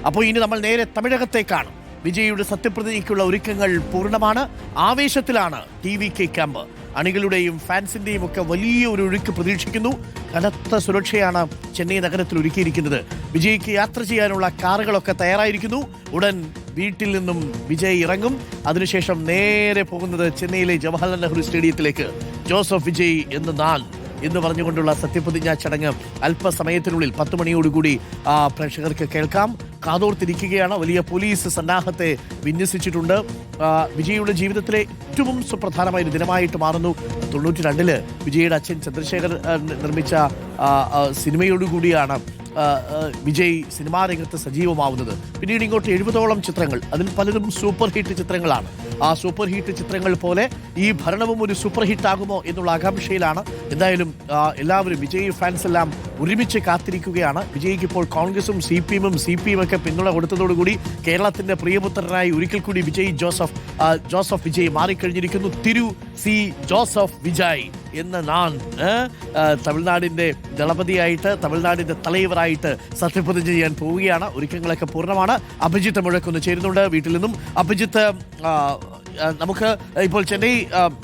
അപ്പോൾ ഇനി നമ്മൾ നേരെ തമിഴകത്തേക്കാണ്. വിജയിയുടെ സത്യപ്രതിജ്ഞയ്ക്കുള്ള ഒരുക്കങ്ങൾ പൂർണ്ണമാണ്. ആവേശത്തിലാണ് TVK ക്യാമ്പ്. അണികളുടെയും ഫാൻസിന്റെയും ഒക്കെ വലിയ ഒരു ഒഴുക്ക് പ്രതീക്ഷിക്കുന്നു. കനത്ത സുരക്ഷയാണ് ചെന്നൈ നഗരത്തിൽ ഒരുക്കിയിരിക്കുന്നത്. വിജയ്ക്ക് യാത്ര ചെയ്യാനുള്ള കാറുകളൊക്കെ തയ്യാറായിരിക്കുന്നു. ഉടൻ വീട്ടിൽ നിന്നും വിജയ് ഇറങ്ങും. അതിനുശേഷം നേരെ പോകുന്നത് ചെന്നൈയിലെ ജവഹർലാൽ നെഹ്റു സ്റ്റേഡിയത്തിലേക്ക്. ജോസഫ് വിജയ് എന്ന് പറഞ്ഞുകൊണ്ടുള്ള സത്യപ്രതിജ്ഞാ ചടങ്ങ് അല്പസമയത്തിനുള്ളിൽ 10 മണിയോടുകൂടി പ്രേക്ഷകർക്ക് കേൾക്കാം. കാതോർത്തിരിക്കുകയാണ്. വലിയ പോലീസ് സന്നാഹത്തെ വിന്യസിച്ചിട്ടുണ്ട്. വിജയുടെ ജീവിതത്തിലെ ഏറ്റവും സുപ്രധാനമായ ഒരു ദിനമായിട്ട് മാറുന്നു. 92 വിജയുടെ അച്ഛൻ ചന്ദ്രശേഖർ നിർമ്മിച്ച സിനിമയോടുകൂടിയാണ് വിജയ് സിനിമാ രംഗത്ത് സജീവമാവുന്നത്. പിന്നീട് ഇങ്ങോട്ട് 70ഓളം ചിത്രങ്ങൾ, അതിൽ പലതും സൂപ്പർ ഹിറ്റ് ചിത്രങ്ങളാണ്. ആ സൂപ്പർ ഹിറ്റ് ചിത്രങ്ങൾ പോലെ ഈ ഭരണവും ഒരു സൂപ്പർ ഹിറ്റ് ആകുമോ എന്നുള്ള ആകാംക്ഷയിലാണ്. എന്തായാലും എല്ലാവരും വിജയ് ഫാൻസ് എല്ലാം ഒരുമിച്ച് കാത്തിരിക്കുകയാണ്. വിജയ്ക്ക് ഇപ്പോൾ കോൺഗ്രസും CPM ഒക്കെ പിന്തുണ കൊടുത്തതോടുകൂടി കേരളത്തിന്റെ പ്രിയപുത്രനായി ഒരിക്കൽ കൂടി ജോസഫ് വിജയ് മാറിക്കഴിഞ്ഞിരിക്കുന്നു. ജോസഫ് വിജയ് എന്ന് തമിഴ്നാടിന്റെ ദളപതിയായിട്ട്, തമിഴ്നാടിന്റെ തലൈവറായിട്ട് സത്യപ്രതിജ്ഞ ചെയ്യാൻ പോവുകയാണ്. ഒരുക്കങ്ങളൊക്കെ പൂർണ്ണമാണ്. അഭിജിത്ത് മുഴക്കൊന്ന് ചേരുന്നുണ്ട് വീട്ടിൽ നിന്നും. അഭിജിത്ത്, നമുക്ക് ഇപ്പോൾ ചെന്നൈ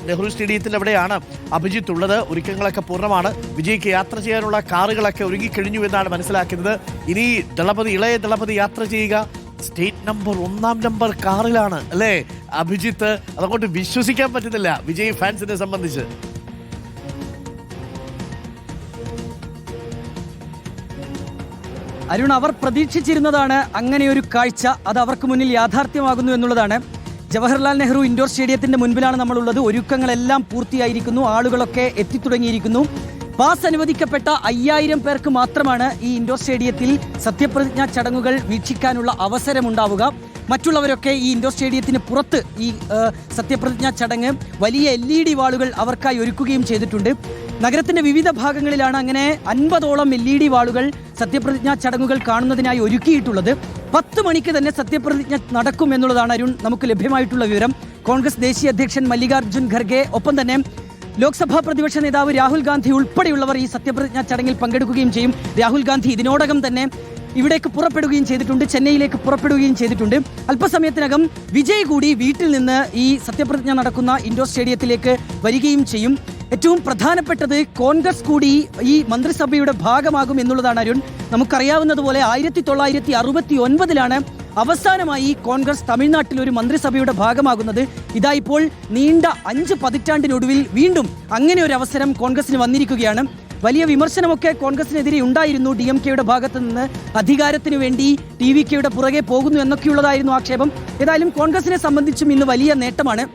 നെഹ്റു സ്റ്റേഡിയത്തിൽ എവിടെയാണ് അഭിജിത്ത് ഉള്ളത്? ഒരുക്കങ്ങളൊക്കെ പൂർണ്ണമാണ്. വിജയ്ക്ക് യാത്ര ചെയ്യാനുള്ള കാറുകളൊക്കെ ഒരുങ്ങിക്കഴിഞ്ഞു എന്നാണ് മനസ്സിലാക്കുന്നത്. ഇനി ഇളയ ദളപതി യാത്ര ചെയ്യുക സ്റ്റേറ്റ് നമ്പർ 1 നമ്പർ കാറിലാണ് അല്ലേ അഭിജിത്ത്? അതങ്ങോട്ട് വിശ്വസിക്കാൻ പറ്റുന്നില്ല വിജയ് ഫാൻസിനെ സംബന്ധിച്ച്. അരുൺ, അവർ പ്രതീക്ഷിച്ചിരുന്നതാണ് അങ്ങനെ ഒരു കാഴ്ച. അത് അവർക്ക് മുന്നിൽ യാഥാർത്ഥ്യമാകുന്നു എന്നുള്ളതാണ്. ജവഹർലാൽ നെഹ്റു ഇൻഡോർ സ്റ്റേഡിയത്തിന്റെ മുൻപിലാണ് നമ്മളുള്ളത്. ഒരുക്കങ്ങളെല്ലാം പൂർത്തിയായിരിക്കുന്നു. ആളുകളൊക്കെ എത്തിത്തുടങ്ങിയിരിക്കുന്നു. പാസ് അനുവദിക്കപ്പെട്ട 5000 പേർക്ക് മാത്രമാണ് ഈ ഇൻഡോർ സ്റ്റേഡിയത്തിൽ സത്യപ്രതിജ്ഞാ ചടങ്ങുകൾ വീക്ഷിക്കാനുള്ള അവസരമുണ്ടാവുക. മറ്റുള്ളവരൊക്കെ ഈ ഇൻഡോർ സ്റ്റേഡിയത്തിന് പുറത്ത് ഈ സത്യപ്രതിജ്ഞാ ചടങ്ങ് വലിയ LED വാളുകൾ അവർക്കായി ഒരുക്കുകയും ചെയ്തിട്ടുണ്ട്. നഗരത്തിന്റെ വിവിധ ഭാഗങ്ങളിലാണ് അങ്ങനെ 50ഓളം LED വാളുകൾ സത്യപ്രതിജ്ഞാ ചടങ്ങുകൾ കാണുന്നതിനായി ഒരുക്കിയിട്ടുള്ളത്. 10 മണിക്ക് തന്നെ സത്യപ്രതിജ്ഞ നടക്കും എന്നുള്ളതാണ് അരുൺ നമുക്ക് ലഭ്യമായിട്ടുള്ള വിവരം. കോൺഗ്രസ് ദേശീയ അധ്യക്ഷൻ മല്ലികാർജ്ജുൻ ഖർഗെ, ഒപ്പം തന്നെ ലോക്സഭാ പ്രതിപക്ഷ നേതാവ് രാഹുൽ ഗാന്ധി ഉൾപ്പെടെയുള്ളവർ ഈ സത്യപ്രതിജ്ഞാ ചടങ്ങിൽ പങ്കെടുക്കുകയും ചെയ്യും. രാഹുൽ ഗാന്ധി ഇതിനോടകം തന്നെ ഇവിടേക്ക് പുറപ്പെടുകയും ചെയ്തിട്ടുണ്ട്, ചെന്നൈയിലേക്ക് പുറപ്പെടുകയും ചെയ്തിട്ടുണ്ട്. അല്പസമയത്തിനകം വിജയ് കൂടി വീട്ടിൽ നിന്ന് ഈ സത്യപ്രതിജ്ഞ നടക്കുന്ന ഇൻഡോർ സ്റ്റേഡിയത്തിലേക്ക് വരികയും ചെയ്യും. ഏറ്റവും പ്രധാനപ്പെട്ടത് കോൺഗ്രസ് കൂടി ഈ മന്ത്രിസഭയുടെ ഭാഗമാകും എന്നുള്ളതാണ് അരുൺ. നമുക്കറിയാവുന്നതുപോലെ 1969 അവസാനമായി കോൺഗ്രസ് തമിഴ്നാട്ടിൽ ഒരു മന്ത്രിസഭയുടെ ഭാഗമാകുന്നത്. ഇതാ ഇപ്പോൾ നീണ്ട 5 പതിറ്റാണ്ടിനൊടുവിൽ വീണ്ടും അങ്ങനെ ഒരു അവസരം കോൺഗ്രസിന് വന്നിരിക്കുകയാണ്. വലിയ വിമർശനമൊക്കെ കോൺഗ്രസിനെതിരെ ഉണ്ടായിരുന്നു. DMK-യുടെ ഭാഗത്ത് നിന്ന് അധികാരത്തിന് വേണ്ടി TVK-യുടെ പുറകെ പോകുന്നു എന്നൊക്കെയുള്ളതായിരുന്നു ആക്ഷേപം. ഏതായാലും കോൺഗ്രസിനെ സംബന്ധിച്ചും ഇന്ന് വലിയ നേട്ടമാണ്.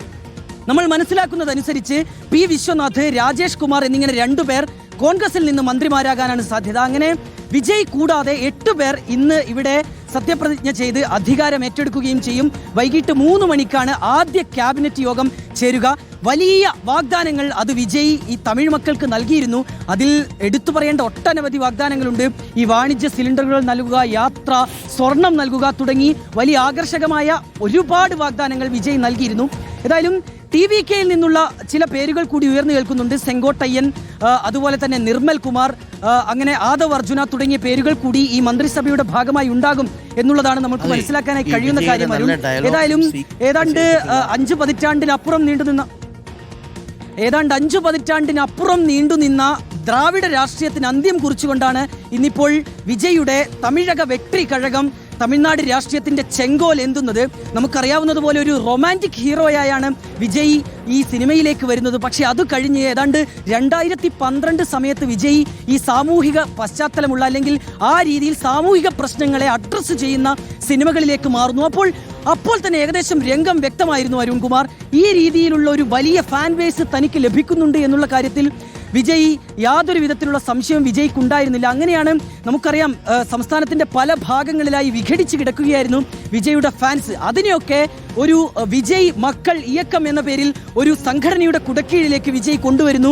നമ്മൾ മനസ്സിലാക്കുന്നതനുസരിച്ച് P. വിശ്വനാഥ്, രാജേഷ് കുമാർ എന്നിങ്ങനെ 2 പേർ കോൺഗ്രസിൽ നിന്ന് മന്ത്രിമാരാകാനാണ് സാധ്യത. അങ്ങനെ വിജയ് കൂടാതെ 8 പേർ ഇന്ന് ഇവിടെ സത്യപ്രതിജ്ഞ ചെയ്ത് അധികാരം ഏറ്റെടുക്കുകയും ചെയ്യും. വൈകിട്ട് 3 മണിക്കാണ് ആദ്യ ക്യാബിനറ്റ് യോഗം ചേരുക. വലിയ വാഗ്ദാനങ്ങൾ അത് വിജയ് ഈ തമിഴ് മക്കൾക്ക് നൽകിയിരുന്നു. അതിൽ എടുത്തു പറയേണ്ട ഒട്ടനവധി വാഗ്ദാനങ്ങളുണ്ട്. ഈ വാണിജ്യ സിലിണ്ടറുകൾ നൽകുക, യാത്ര, സ്വർണം നൽകുക തുടങ്ങി വലിയ ആകർഷകമായ ഒരുപാട് വാഗ്ദാനങ്ങൾ വിജയ് നൽകിയിരുന്നു. ഏതായാലും TVK-യിൽ നിന്നുള്ള ചില പേരുകൾ കൂടി ഉയർന്നു കേൾക്കുന്നുണ്ട്. സെങ്കോട്ടയ്യൻ, അതുപോലെ തന്നെ നിർമ്മൽ കുമാർ, അങ്ങനെ ആദവ് അർജുന തുടങ്ങിയ പേരുകൾ കൂടി ഈ മന്ത്രിസഭയുടെ ഭാഗമായി ഉണ്ടാകും എന്നുള്ളതാണ് നമുക്ക് മനസ്സിലാക്കാനായി കഴിയുന്ന കാര്യം. ഏതായാലും ഏതാണ്ട് 5 പതിറ്റാണ്ടിനപ്പുറം നീണ്ടുനിന്ന ദ്രാവിഡ രാഷ്ട്രീയത്തിന് അന്ത്യം കുറിച്ചുകൊണ്ടാണ് ഇന്നിപ്പോൾ വിജയുടെ തമിഴക വെട്രി കഴകം തമിഴ്നാട് രാഷ്ട്രീയത്തിന്റെ ചെങ്കോൽ എന്തുന്നത്. നമുക്കറിയാവുന്നതുപോലെ ഒരു റൊമാൻറ്റിക് ഹീറോയായാണ് വിജയ് ഈ സിനിമയിലേക്ക് വരുന്നത്. പക്ഷേ അത് കഴിഞ്ഞ് ഏതാണ്ട് 2012 സമയത്ത് വിജയ് ഈ സാമൂഹിക പശ്ചാത്തലമുള്ള അല്ലെങ്കിൽ ആ രീതിയിൽ സാമൂഹിക പ്രശ്നങ്ങളെ അഡ്രസ്സ് ചെയ്യുന്ന സിനിമകളിലേക്ക് മാറുന്നു. അപ്പോൾ തന്നെ ഏകദേശം രംഗം വ്യക്തമായിരുന്നു അരുൺകുമാർ. ഈ രീതിയിലുള്ള ഒരു വലിയ ഫാൻ ബേസ് തനിക്ക് ലഭിക്കുന്നുണ്ട് എന്നുള്ള കാര്യത്തിൽ വിജയ് യാതൊരു വിധത്തിലുള്ള സംശയവും വിജയ്ക്കുണ്ടായിരുന്നില്ല. അങ്ങനെയാണ് നമുക്കറിയാം സംസ്ഥാനത്തിന്റെ പല ഭാഗങ്ങളിലായി വിഘടിച്ച് കിടക്കുകയായിരുന്നു വിജയുടെ ഫാൻസ്. അതിനെയൊക്കെ ഒരു വിജയ് മക്കൾ ഇയക്കം എന്ന പേരിൽ ഒരു സംഘടനയുടെ കുടക്കീഴിലേക്ക് വിജയ് കൊണ്ടുവരുന്നു.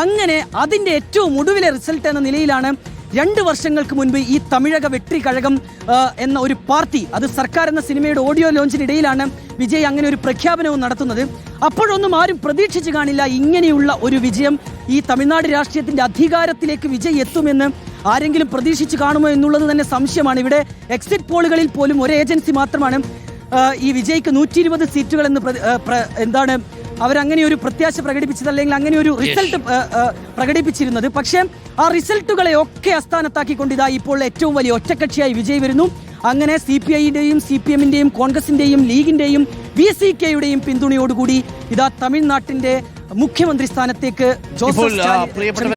അങ്ങനെ അതിന്റെ ഏറ്റവും ഒടുവിലെ റിസൾട്ട് എന്ന നിലയിലാണ് 2 വർഷങ്ങൾക്ക് മുൻപ് ഈ തമിഴക വെട്രി കഴകം എന്ന ഒരു പാർട്ടി, അത് സർക്കാർ എന്ന സിനിമയുടെ ഓഡിയോ ലോഞ്ചിനിടയിലാണ് വിജയ് അങ്ങനെ ഒരു പ്രഖ്യാപനവും നടത്തുന്നത്. അപ്പോഴൊന്നും ആരും പ്രതീക്ഷിച്ചു കാണില്ല ഇങ്ങനെയുള്ള ഒരു വിജയം. ഈ തമിഴ്നാട് രാഷ്ട്രീയത്തിന്റെ അധികാരത്തിലേക്ക് വിജയ് എത്തുമെന്ന് ആരെങ്കിലും പ്രതീക്ഷിച്ച് കാണുമോ എന്നുള്ളത് തന്നെ സംശയമാണ്. ഇവിടെ എക്സിറ്റ് പോളുകളിൽ പോലും ഒരു ഏജൻസി മാത്രമാണ് ഈ വിജയ്ക്ക് 120 സീറ്റുകൾ എന്ന് എന്താണ് അവരങ്ങനെ ഒരു പ്രത്യാശ പ്രകടിപ്പിച്ചത്, അല്ലെങ്കിൽ അങ്ങനെ ഒരു റിസൾട്ട് പ്രകടിപ്പിച്ചിരുന്നത്. പക്ഷേ ആ റിസൾട്ടുകളെ ഒക്കെ അസ്ഥാനത്താക്കിക്കൊണ്ട് ഇതാ ഇപ്പോൾ ഏറ്റവും വലിയ ഒറ്റക്കക്ഷിയായി വിജയ് വരുന്നു. അങ്ങനെ CPI-യുടെയും CPM-ന്റെയും കോൺഗ്രസിന്റെയും ലീഗിന്റെയും VCK-യുടെയും പിന്തുണയോടുകൂടി ഇതാ തമിഴ്നാട്ടിന്റെ മുഖ്യമന്ത്രി സ്ഥാനത്തേക്ക് ജോസഫ്